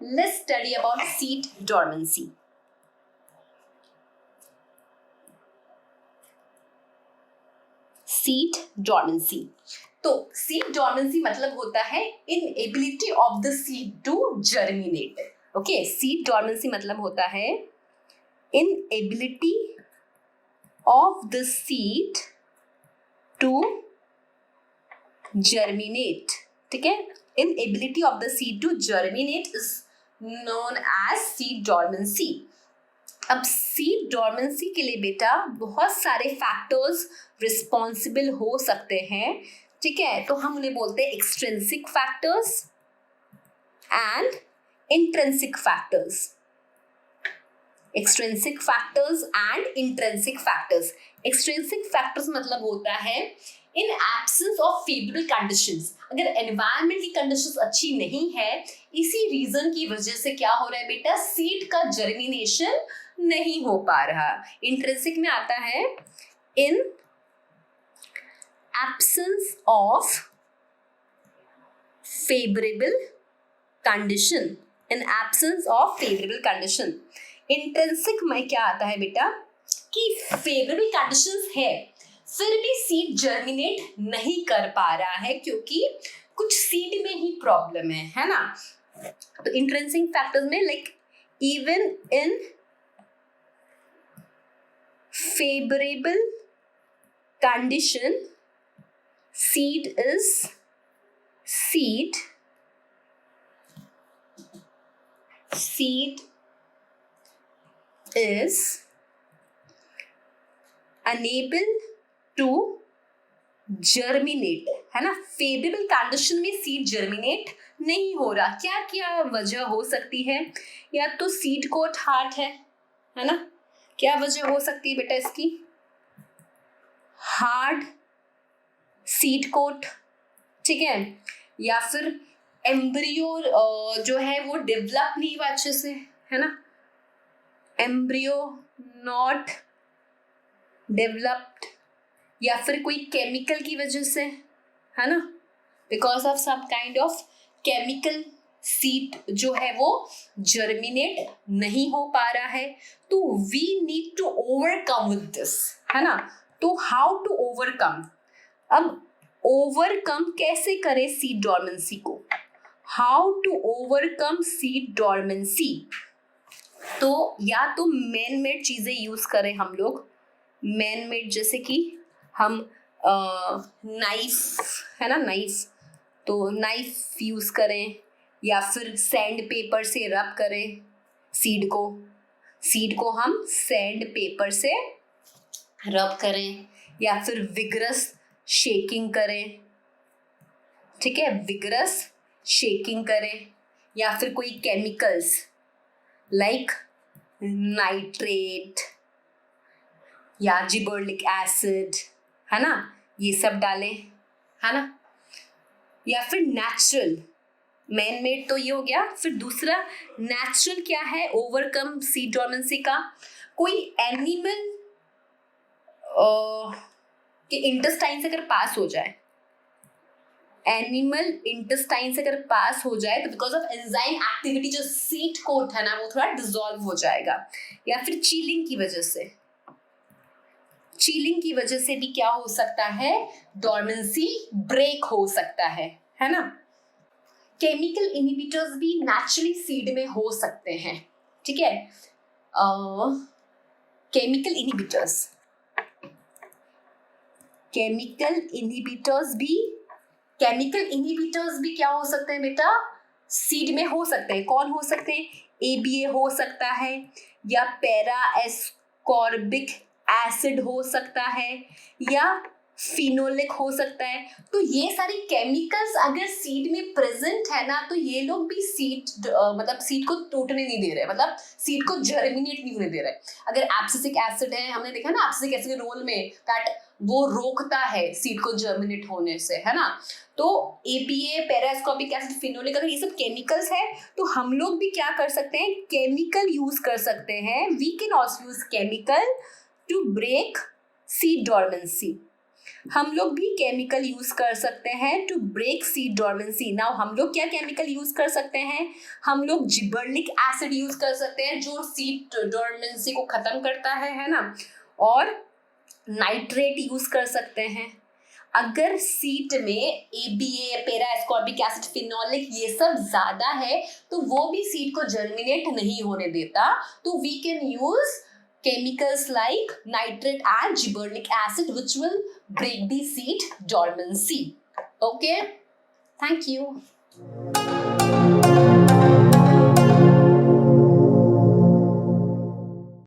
let's study about seed dormancy. Seed dormancy. तो seed dormancy मतलब होता है inability of the seed to germinate. Okay, seed dormancy मतलब होता है inability of the seed to germinate. ठीक है, inability of the seed to germinate is known as seed dormancy. अब सीड डॉर्मेंसी के लिए बेटा बहुत सारे फैक्टर्स रिस्पॉन्सिबल हो सकते हैं. ठीक है, तो हम उन्हें बोलते हैं extrinsic factors and intrinsic factors. Extrinsic factors and intrinsic factors. Extrinsic factors मतलब होता है in absence of favourable conditions. अगर एनवायरमेंट की कंडीशंस अच्छी नहीं है, इसी रीजन की वजह से क्या हो रहा है बेटा, सीड का जर्मिनेशन नहीं हो पा रहा. इंट्रिंसिक में आता है in absence of favourable condition. In absence of favourable condition. Intrinsic में क्या आता है बेटा कि फेवरेबल कंडीशंस है फिर भी सीड जर्मिनेट नहीं कर पा रहा है क्योंकि कुछ सीड में ही प्रॉब्लम है ना. तो इंट्रिंसिक फैक्टर्स में like even in favorable condition seed is unable to germinate. है ना, फेवरेबल कंडीशन में सीड जर्मिनेट नहीं हो रहा. क्या क्या वजह हो सकती है? या तो सीड कोट हार्ड है ना. क्या वजह हो सकती है बेटा इसकी? Hard seed coat. ठीक है, या फिर एम्ब्रियो जो है वो डेवलप नहीं हुआ अच्छे से, है ना. एम्ब्रियो नॉट डेवलप्ड, या फिर कोई केमिकल की वजह से, है ना, because of some kind of chemical seed जो है वो जर्मिनेट नहीं हो पा रहा है. तो we need to overcome with this, है ना. तो हाउ टू ओवरकम? अब ओवरकम कैसे करें सीड डॉर्मेंसी को? How to overcome seed dormancy? तो या तो मैन मेड चीजें यूज करें हम लोग. मैन मेड जैसे कि हम नाइफ, है ना, नाइफ, तो नाइफ यूज करें, या फिर सैंड पेपर से रब करें सीड को हम सैंड पेपर से रब करें, या फिर विगरस शेकिंग करें. ठीक है, विगरस शेकिंग करें, या फिर कोई केमिकल्स लाइक नाइट्रेट या जिबर्लिक एसिड, है ना, ये सब डालें, है ना. या फिर नेचुरल. मैन मेड तो ये हो गया. फिर दूसरा नेचुरल क्या है ओवरकम सीड डॉर्मेंसी का? कोई एनिमल के इंटेस्टाइन से अगर पास हो जाए, एनिमल इंटेस्टाइन से अगर पास हो जाए तो बिकॉज ऑफ एंजाइम एक्टिविटी जो सीड कोट है ना वो थोड़ा डिसॉल्व हो जाएगा. या फिर चीलिंग की वजह से भी क्या हो सकता है, डॉर्मेंसी ब्रेक हो सकता है ना. केमिकल इनहिबिटर्स भी नेचुरली सीड में हो सकते हैं. ठीक है, केमिकल इनहिबिटर्स भी क्या हो सकते हैं बेटा, सीड में हो सकते हैं. कौन हो सकते हैं? ABA हो सकता है, या पैरा एस्कॉर्बिक एसिड हो सकता है, या फिनोलिक हो सकता है. तो ये सारी केमिकल्स अगर सीड में प्रेजेंट है ना तो ये लोग भी मतलब सीड को टूटने नहीं दे रहे, मतलब सीड को जर्मिनेट नहीं होने दे रहे. अगर एब्सिसिक एसिड है, हमने देखा ना एब्सिसिक एसिड के रोल में दैट वो रोकता है सीड को जर्मिनेट होने से, है ना. तो APA, पैरास्कॉर्बिक एसिड, फिनोलिक, अगर ये सब केमिकल्स है तो हम लोग भी क्या कर सकते हैं, केमिकल यूज कर सकते हैं. We can also use chemical to break seed dormancy. हम लोग भी केमिकल यूज कर सकते हैं to break seed dormancy. Now हम लोग क्या केमिकल यूज कर सकते हैं? हम लोग जिबर्लिक एसिड यूज कर सकते हैं जो सीड डॉर्मेंसी को खत्म करता है ना, और नाइट्रेट यूज कर सकते हैं। अगर सीड में ABA, para ascorbic acid, phenolic ये सब ज्यादा है तो वो भी सीड को जर्मिनेट नहीं होने देता, तो we can use chemicals like nitrate and gibberellic acid which will break the seed dormancy. Okay, thank you.